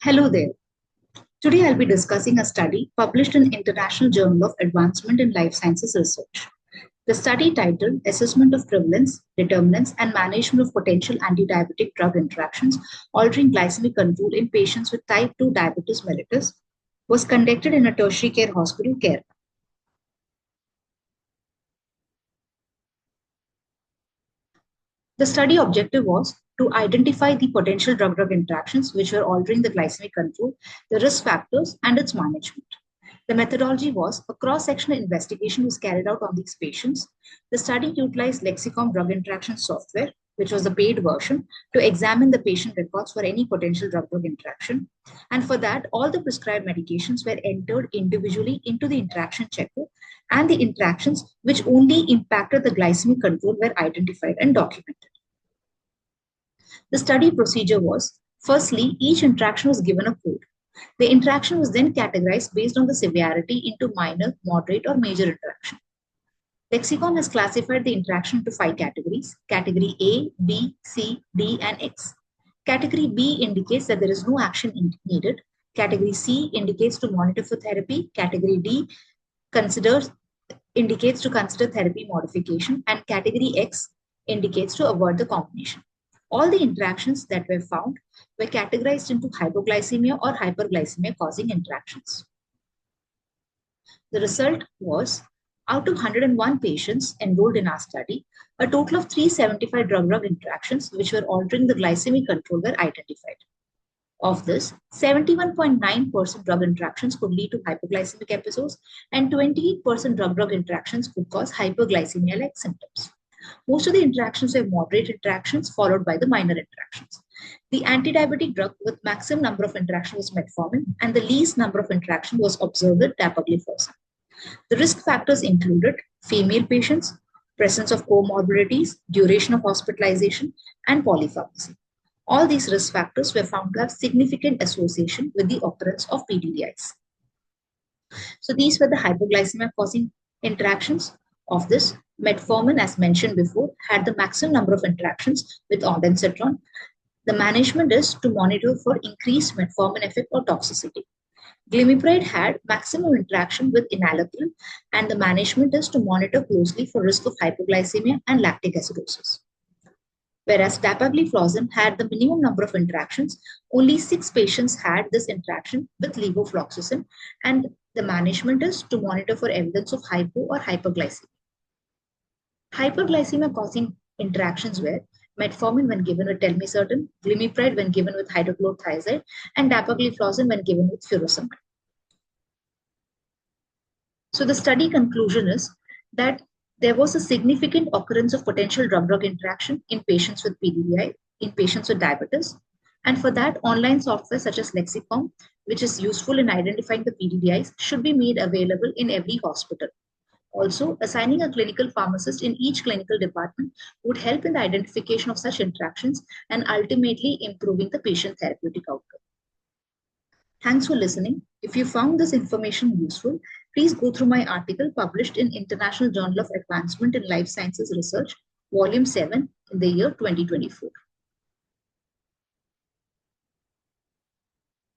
Hello there. Today I'll be discussing a study published in International Journal of Advancement in Life Sciences Research. The study titled Assessment of Prevalence, Determinants and Management of Potential Anti-Diabetic Drug Interactions Altering Glycemic Control in Patients with Type 2 Diabetes mellitus was conducted in a tertiary care hospital, Kerala. The study objective was to identify the potential drug-drug interactions which were altering the glycemic control, the risk factors, and its management. The methodology was a cross-sectional investigation was carried out on these patients. The study utilized Lexicom drug interaction software, which was the paid version, to examine the patient records for any potential drug-drug interaction. And for that, all the prescribed medications were entered individually into the interaction checker, and the interactions which only impacted the glycemic control were identified and documented. The study procedure was, firstly, each interaction was given a code. The interaction was then categorized based on the severity into minor, moderate, or major interaction. Lexicon has classified the interaction into 5 categories: Category A, B, C, D, and X. Category B indicates that there is no action needed. Category C indicates to monitor for therapy. Category D indicates to consider therapy modification, and Category X indicates to avoid the combination. All the interactions that were found were categorized into hypoglycemia or hyperglycemia causing interactions. The result was, out of 101 patients enrolled in our study, a total of 375 drug-drug interactions which were altering the glycemic control were identified. Of this, 71.9% drug interactions could lead to hypoglycemic episodes, and 28% drug-drug interactions could cause hyperglycemia-like symptoms. Most of the interactions were moderate interactions followed by the minor interactions. The anti-diabetic drug with maximum number of interactions was metformin, and the least number of interactions was observed with dapagliflozin. The risk factors included female patients, presence of comorbidities, duration of hospitalization, and polypharmacy. All these risk factors were found to have significant association with the occurrence of PDDIs. So these were the hypoglycemia causing interactions. Of this, metformin, as mentioned before, had the maximum number of interactions with ondansetron. The management is to monitor for increased metformin effect or toxicity. Glimepiride had maximum interaction with enalapril, and the management is to monitor closely for risk of hypoglycemia and lactic acidosis. Whereas dapagliflozin had the minimum number of interactions, only 6 patients had this interaction with levofloxacin, and the management is to monitor for evidence of hypo or hyperglycemia. Hyperglycemia causing interactions were metformin when given with telmisartan, glimepiride when given with hydrochlorothiazide, and dapagliflozin when given with furosemide. So the study conclusion is that there was a significant occurrence of potential drug-drug interaction in patients with PDDI, in patients with diabetes. And for that, online software such as Lexicom, which is useful in identifying the PDDIs, should be made available in every hospital. Also, assigning a clinical pharmacist in each clinical department would help in the identification of such interactions and ultimately improving the patient therapeutic outcome. Thanks for listening. If you found this information useful, please go through my article published in International Journal of Advancement in Life Sciences Research, Volume 7 in the year 2024.